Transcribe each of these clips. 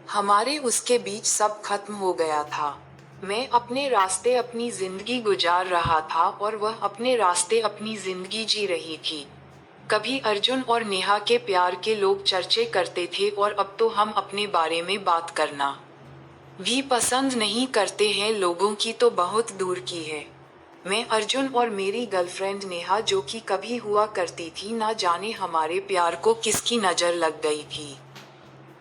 हमारे उसके बीच सब खत्म हो गया था। मैं अपने रास्ते अपनी जिंदगी गुजार रहा था और वह अपने रास्ते अपनी जिंदगी जी रही थी। कभी अर्जुन और नेहा के प्यार के लोग चर्चे करते थे और अब तो हम अपने बारे में बात करना भी पसंद नहीं करते हैं। लोगों की तो बहुत दूर की है। मैं अर्जुन और मेरी गर्लफ्रेंड नेहा जो कि कभी हुआ करती थी, ना जाने हमारे प्यार को किसकी नजर लग गई थी।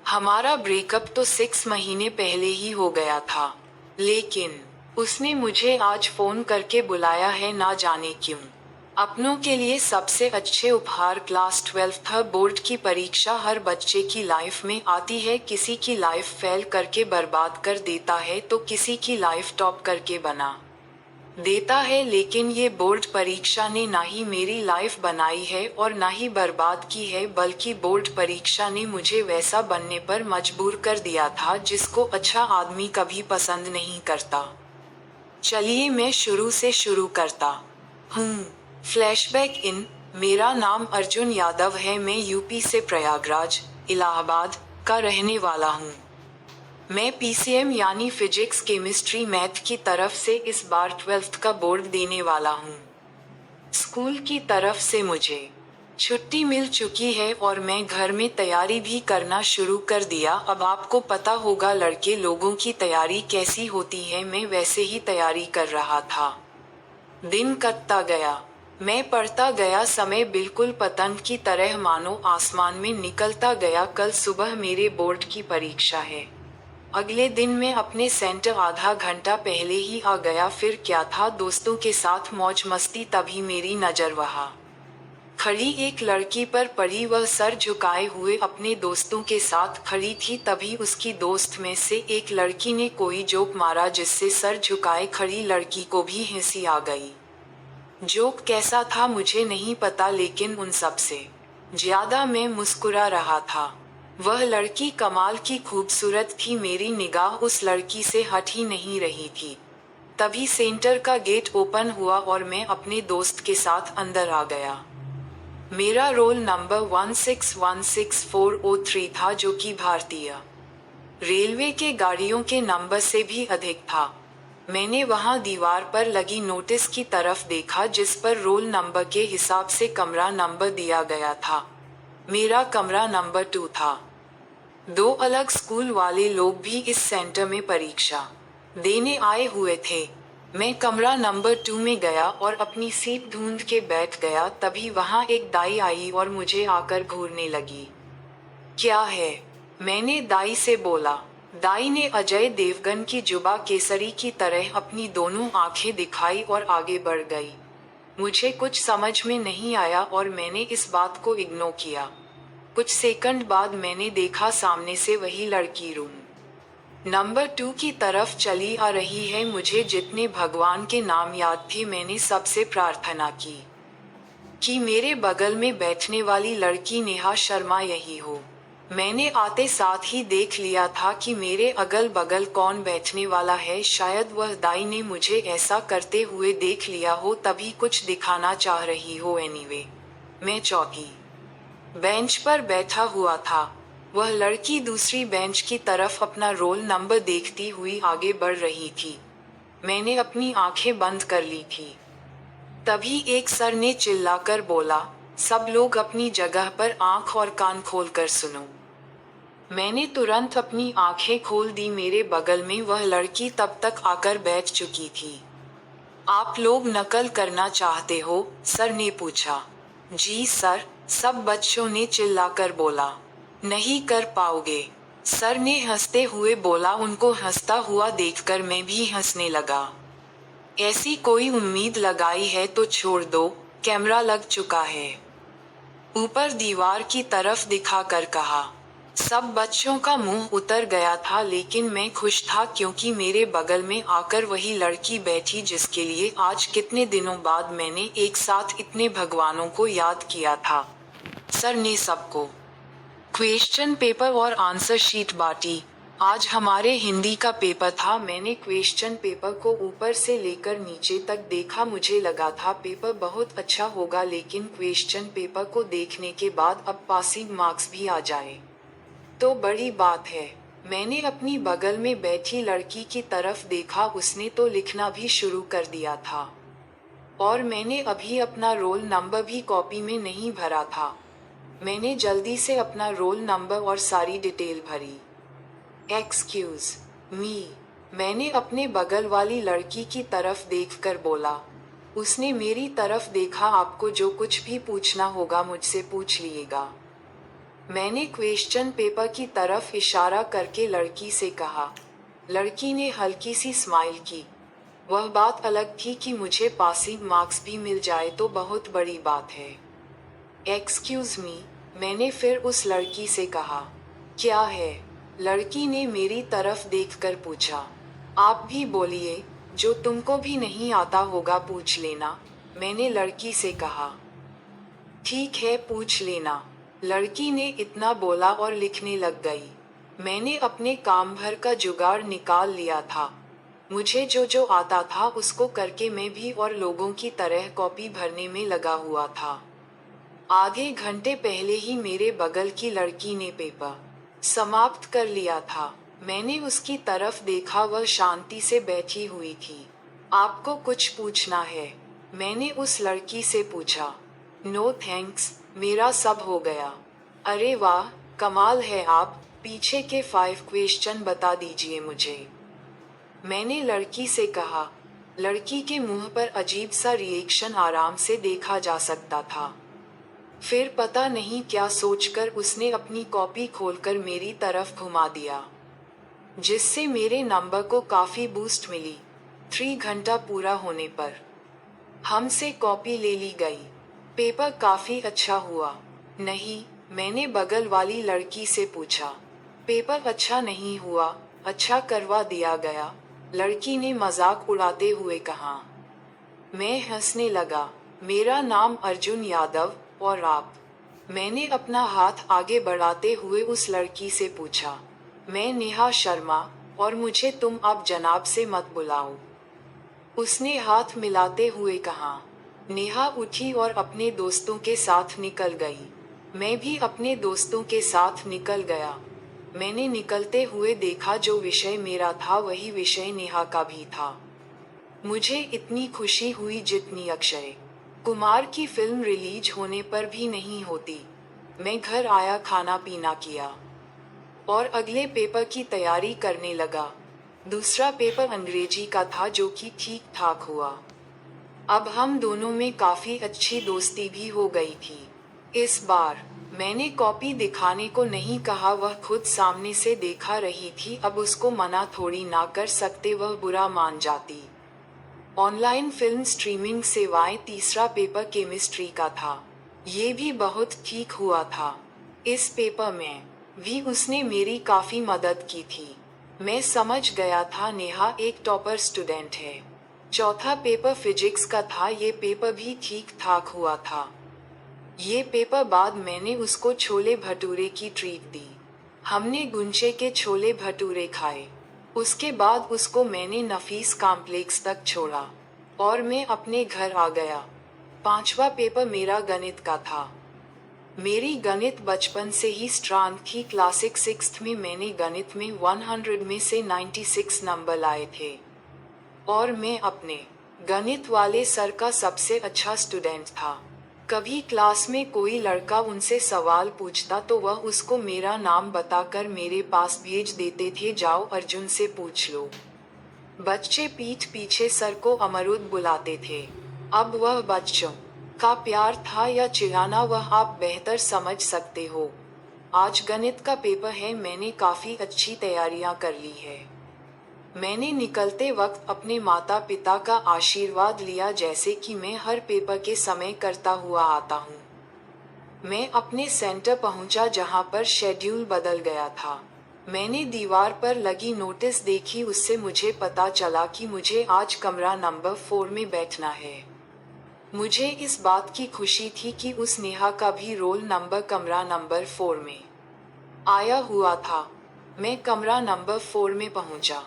हमारा ब्रेकअप तो 6 महीने पहले ही हो गया था, लेकिन उसने मुझे आज फोन करके बुलाया है, ना जाने क्यों। अपनों के लिए सबसे अच्छे उपहार क्लास 12th बोर्ड की परीक्षा हर बच्चे की लाइफ में आती है। किसी की लाइफ फेल करके बर्बाद कर देता है तो किसी की लाइफ टॉप करके बना देता है, लेकिन ये बोर्ड परीक्षा ने ना ही मेरी लाइफ बनाई है और ना ही बर्बाद की है, बल्कि बोर्ड परीक्षा ने मुझे वैसा बनने पर मजबूर कर दिया था जिसको अच्छा आदमी कभी पसंद नहीं करता। चलिए मैं शुरू से शुरू करता हूँ। फ्लैशबैक इन। मेरा नाम अर्जुन यादव है। मैं यूपी से प्रयागराज, इलाहाबाद का रहने वाला हूँ। मैं पीसीएम यानी फिजिक्स केमिस्ट्री मैथ की तरफ से इस बार 12th का बोर्ड देने वाला हूँ। स्कूल की तरफ से मुझे छुट्टी मिल चुकी है और मैं घर में तैयारी भी करना शुरू कर दिया। अब आपको पता होगा लड़के लोगों की तैयारी कैसी होती है, मैं वैसे ही तैयारी कर रहा था। दिन कटता गया, मैं पढ़ता गया। समय बिल्कुल पतंग की तरह मानो आसमान में निकलता गया। कल सुबह मेरे बोर्ड की परीक्षा है। अगले दिन मैं अपने सेंटर आधा घंटा पहले ही आ गया। फिर क्या था, दोस्तों के साथ मौज मस्ती। तभी मेरी नजर वहाँ खड़ी एक लड़की पर पड़ी। वह सर झुकाए हुए अपने दोस्तों के साथ खड़ी थी। तभी उसकी दोस्त में से एक लड़की ने कोई जोक मारा जिससे सर झुकाए खड़ी लड़की को भी हंसी आ गई। जोक कैसा था मुझे नहीं पता, लेकिन उन सब से ज्यादा मैं मुस्कुरा रहा था। वह लड़की कमाल की खूबसूरत थी। मेरी निगाह उस लड़की से हट ही नहीं रही थी। तभी सेंटर का गेट ओपन हुआ और मैं अपने दोस्त के साथ अंदर आ गया। मेरा रोल नंबर 1616-403 था, जो कि भारतीय रेलवे के गाड़ियों के नंबर से भी अधिक था। मैंने वहां दीवार पर लगी नोटिस की तरफ देखा जिस पर रोल नंबर के हिसाब से कमरा नंबर दिया गया था। मेरा कमरा नंबर 2 था। 2 अलग स्कूल वाले लोग भी इस सेंटर में परीक्षा देने आए हुए थे। मैं कमरा नंबर 2 में गया और अपनी सीट ढूंढ के बैठ गया। तभी वहां एक दाई आई और मुझे आकर घूरने लगी। क्या है, मैंने दाई से बोला। दाई ने अजय देवगन की जुबा केसरी की तरह अपनी दोनों आंखें दिखाई और आगे बढ़ गई। मुझे कुछ समझ में नहीं आया और मैंने इस बात को इग्नोर किया। कुछ सेकंड बाद मैंने देखा सामने से वही लड़की रूम नंबर 2 की तरफ चली आ रही है। मुझे जितने भगवान के नाम याद थे मैंने सबसे प्रार्थना की कि मेरे बगल में बैठने वाली लड़की नेहा शर्मा यही हो। मैंने आते साथ ही देख लिया था कि मेरे अगल बगल कौन बैठने वाला है। शायद वह दाई ने मुझे ऐसा करते हुए देख लिया हो, तभी कुछ दिखाना चाह रही हो। एनीवे, मैं चौथी बेंच पर बैठा हुआ था। वह लड़की दूसरी बेंच की तरफ अपना रोल नंबर देखती हुई आगे बढ़ रही थी। मैंने अपनी आंखें बंद कर ली थी। तभी एक सर ने चिल्लाकर बोला, सब लोग अपनी जगह पर आंख और कान खोलकर सुनो। मैंने तुरंत अपनी आंखें खोल दी। मेरे बगल में वह लड़की तब तक आकर बैठ चुकी थी। आप लोग नकल करना चाहते हो? सर ने पूछा। जी सर, सब बच्चों ने चिल्लाकर बोला। नहीं कर पाओगे, सर ने हंसते हुए बोला। उनको हंसता हुआ देखकर मैं भी हंसने लगा। ऐसी कोई उम्मीद लगाई है तो छोड़ दो, कैमरा लग चुका है, ऊपर दीवार की तरफ दिखाकर कहा। सब बच्चों का मुंह उतर गया था, लेकिन मैं खुश था क्योंकि मेरे बगल में आकर वही लड़की बैठी जिसके लिए आज कितने दिनों बाद मैंने एक साथ इतने भगवानों को याद किया था। सर ने सबको क्वेश्चन पेपर और आंसर शीट बांटी। आज हमारे हिंदी का पेपर था। मैंने क्वेश्चन पेपर को ऊपर से लेकर नीचे तक देखा। मुझे लगा था पेपर बहुत अच्छा होगा, लेकिन क्वेश्चन पेपर को देखने के बाद अब पासिंग मार्क्स भी आ जाए तो बड़ी बात है। मैंने अपनी बगल में बैठी लड़की की तरफ देखा, उसने तो लिखना भी शुरू कर दिया था और मैंने अभी अपना रोल नंबर भी कॉपी में नहीं भरा था। मैंने जल्दी से अपना रोल नंबर और सारी डिटेल भरी। एक्सक्यूज मी, मैंने अपने बगल वाली लड़की की तरफ देखकर बोला। उसने मेरी तरफ देखा। आपको जो कुछ भी पूछना होगा मुझसे पूछ लीजिएगा। मैंने क्वेश्चन पेपर की तरफ इशारा करके लड़की से कहा। लड़की ने हल्की सी स्माइल की। वह बात अलग थी कि मुझे पासिंग मार्क्स भी मिल जाए तो बहुत बड़ी बात है। एक्सक्यूज मी, मैंने फिर उस लड़की से कहा। क्या है? लड़की ने मेरी तरफ देखकर पूछा। आप भी बोलिए, जो तुमको भी नहीं आता होगा पूछ लेना, मैंने लड़की से कहा। ठीक है, पूछ लेना, लड़की ने इतना बोला और लिखने लग गई। मैंने अपने काम भर का जुगाड़ निकाल लिया था। मुझे जो जो आता था उसको करके मैं भी और लोगों की तरह कॉपी भरने में लगा हुआ था। आधे घंटे पहले ही मेरे बगल की लड़की ने पेपर समाप्त कर लिया था। मैंने उसकी तरफ देखा, वह शांति से बैठी हुई थी। आपको कुछ पूछना है? मैंने उस लड़की से पूछा। नो थैंक्स, मेरा सब हो गया। अरे वाह, कमाल है आप, पीछे के 5 क्वेश्चन बता दीजिए मुझे, मैंने लड़की से कहा। लड़की के मुंह पर अजीब सा रिएक्शन आराम से देखा जा सकता था। फिर पता नहीं क्या सोचकर उसने अपनी कॉपी खोलकर मेरी तरफ घुमा दिया, जिससे मेरे नंबर को काफी बूस्ट मिली। 3 घंटा पूरा होने पर हमसे कॉपी ले ली गई। पेपर काफी अच्छा हुआ। नहीं, मैंने बगल वाली लड़की से पूछा। पेपर अच्छा नहीं हुआ, अच्छा करवा दिया गया, लड़की ने मजाक उड़ाते हुए कहा। मैं हंसने लगा। मेरा नाम अर्जुन यादव, और आप? मैंने अपना हाथ आगे बढ़ाते हुए उस लड़की से पूछा। मैं नेहा शर्मा, और मुझे तुम आप जनाब से मत बुलाओ, उसने हाथ मिलाते हुए कहा। नेहा उठी और अपने दोस्तों के साथ निकल गई। मैं भी अपने दोस्तों के साथ निकल गया। मैंने निकलते हुए देखा जो विषय मेरा था वही विषय नेहा का भी था। मुझे इतनी खुशी हुई जितनी अक्षय कुमार की फिल्म रिलीज होने पर भी नहीं होती। मैं घर आया, खाना पीना किया और अगले पेपर की तैयारी करने लगा। दूसरा पेपर अंग्रेजी का था जो कि ठीक ठाक हुआ। अब हम दोनों में काफी अच्छी दोस्ती भी हो गई थी। इस बार मैंने कॉपी दिखाने को नहीं कहा, वह खुद सामने से देखा रही थी। अब उसको मना थोड़ी ना कर सकते, वह बुरा मान जाती। ऑनलाइन फिल्म स्ट्रीमिंग सेवाएं। तीसरा पेपर केमिस्ट्री का था। ये भी बहुत ठीक हुआ था। इस पेपर में भी उसने मेरी काफी मदद की थी। मैं समझ गया था नेहा एक टॉपर स्टूडेंट है। चौथा पेपर फिजिक्स का था। ये पेपर भी ठीक ठाक हुआ था। ये पेपर बाद मैंने उसको छोले भटूरे की ट्रीट दी। हमने गुंचे के छोले भटूरे खाए। उसके बाद उसको मैंने नफीस कॉम्प्लेक्स तक छोड़ा और मैं अपने घर आ गया। पांचवा पेपर मेरा गणित का था। मेरी गणित बचपन से ही स्ट्रांग थी। क्लासिक 6th में मैंने गणित में 100 में से 96 नंबर लाए थे और मैं अपने गणित वाले सर का सबसे अच्छा स्टूडेंट था। कभी क्लास में कोई लड़का उनसे सवाल पूछता तो वह उसको मेरा नाम बताकर मेरे पास भेज देते थे, जाओ अर्जुन से पूछ लो। बच्चे पीठ पीछे सर को अमरूद बुलाते थे। अब वह बच्चों का प्यार था या चिढ़ाना वह आप बेहतर समझ सकते हो। आज गणित का पेपर है, मैंने काफी अच्छी तैयारियां कर ली है। मैंने निकलते वक्त अपने माता पिता का आशीर्वाद लिया, जैसे कि मैं हर पेपर के समय करता हुआ आता हूँ। मैं अपने सेंटर पहुंचा जहां पर शेड्यूल बदल गया था। मैंने दीवार पर लगी नोटिस देखी, उससे मुझे पता चला कि मुझे आज कमरा नंबर 4 में बैठना है। मुझे इस बात की खुशी थी कि उस नेहा का भी रोल नंबर कमरा नंबर 4 में आया हुआ था। मैं कमरा नंबर 4 में पहुंचा।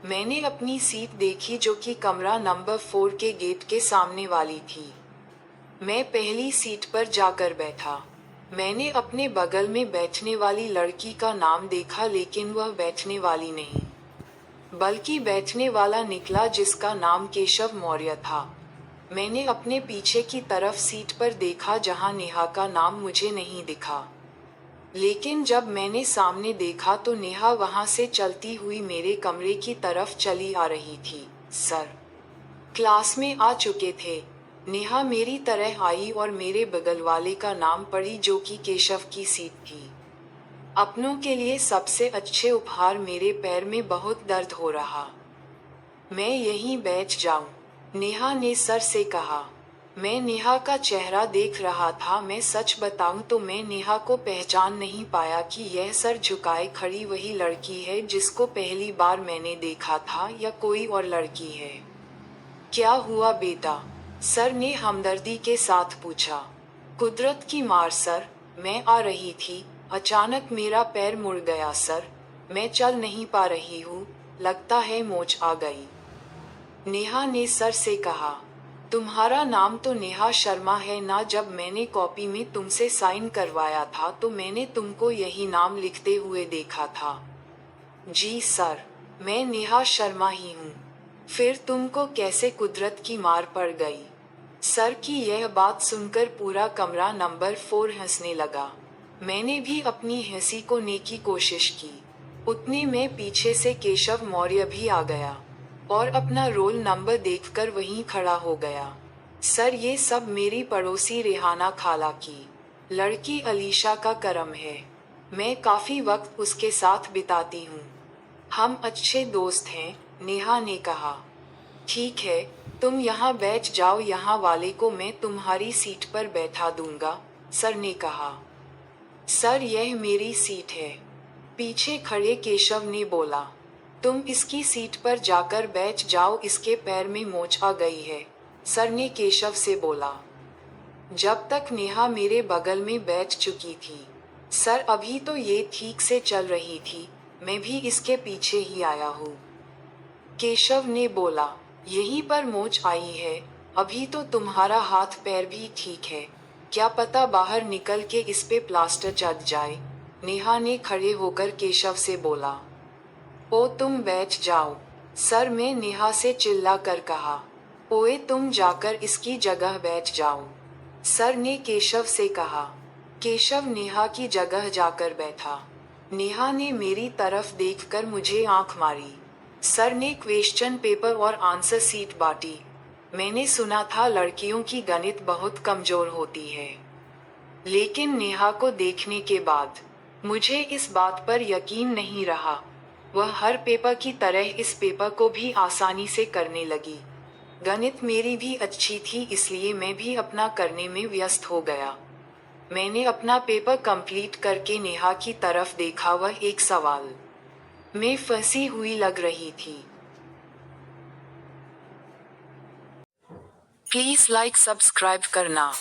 मैंने अपनी सीट देखी जो कि कमरा नंबर 4 के गेट के सामने वाली थी। मैं पहली सीट पर जाकर बैठा। मैंने अपने बगल में बैठने वाली लड़की का नाम देखा, लेकिन वह बैठने वाली नहीं, बल्कि बैठने वाला निकला जिसका नाम केशव मौर्य था। मैंने अपने पीछे की तरफ सीट पर देखा जहां नेहा का नाम मुझे नहीं दिखा, लेकिन जब मैंने सामने देखा तो नेहा वहां से चलती हुई मेरे कमरे की तरफ चली आ रही थी। सर क्लास में आ चुके थे। नेहा मेरी तरह आई और मेरे बगल वाले का नाम पढ़ी जो कि केशव की सीट थी। अपनों के लिए सबसे अच्छे उपहार। मेरे पैर में बहुत दर्द हो रहा। मैं यहीं बैठ जाऊं? नेहा ने सर से कहा। मैं नेहा का चेहरा देख रहा था। मैं सच बताऊं तो मैं नेहा को पहचान नहीं पाया कि यह सर झुकाए खड़ी वही लड़की है जिसको पहली बार मैंने देखा था, या कोई और लड़की है। क्या हुआ बेटा? सर ने हमदर्दी के साथ पूछा। कुदरत की मार सर, मैं आ रही थी, अचानक मेरा पैर मुड़ गया सर। मैं चल नहीं पा रही हूँ, लगता है मोच आ गई। नेहा ने सर से कहा। तुम्हारा नाम तो नेहा शर्मा है ना? जब मैंने कॉपी में तुमसे साइन करवाया था तो मैंने तुमको यही नाम लिखते हुए देखा था। जी सर, मैं नेहा शर्मा ही हूँ। फिर तुमको कैसे कुदरत की मार पड़ गई? सर की यह बात सुनकर पूरा कमरा नंबर 4 हंसने लगा। मैंने भी अपनी हंसी को रोकने की कोशिश की। उतने में पीछे से केशव मौर्य भी आ गया और अपना रोल नंबर देखकर वहीं खड़ा हो गया। सर, ये सब मेरी पड़ोसी रेहाना खाला की लड़की अलीशा का करम है। मैं काफी वक्त उसके साथ बिताती हूँ। हम अच्छे दोस्त हैं, नेहा ने कहा। ठीक है, तुम यहाँ बैठ जाओ, यहाँ वाले को मैं तुम्हारी सीट पर बैठा दूंगा, सर ने कहा। सर, यह मेरी सीट है, पीछे खड़े केशव ने बोला। तुम इसकी सीट पर जाकर बैठ जाओ, इसके पैर में मोच आ गई है, सर ने केशव से बोला। जब तक नेहा मेरे बगल में बैठ चुकी थी। सर, अभी तो ये ठीक से चल रही थी, मैं भी इसके पीछे ही आया हूँ, केशव ने बोला। यहीं पर मोच आई है, अभी तो तुम्हारा हाथ पैर भी ठीक है, क्या पता बाहर निकल के इस पे प्लास्टर चढ़ जाए, नेहा ने खड़े होकर केशव से बोला। ओ तुम बैठ जाओ, सर, मैं नेहा से चिल्ला कर कहा। ओए तुम जाकर इसकी जगह बैठ जाओ, सर ने केशव से कहा। केशव नेहा की जगह जाकर बैठा। नेहा ने मेरी तरफ देखकर मुझे आंख मारी। सर ने क्वेश्चन पेपर और आंसर सीट बांटी। मैंने सुना था लड़कियों की गणित बहुत कमजोर होती है, लेकिन नेहा को देखने के बाद मुझे इस बात पर यकीन नहीं रहा। वह हर पेपर की तरह इस पेपर को भी आसानी से करने लगी। गणित मेरी भी अच्छी थी, इसलिए मैं भी अपना करने में व्यस्त हो गया। मैंने अपना पेपर कंप्लीट करके नेहा की तरफ देखा। वह एक सवाल में फंसी हुई लग रही थी। प्लीज लाइक सब्सक्राइब करना।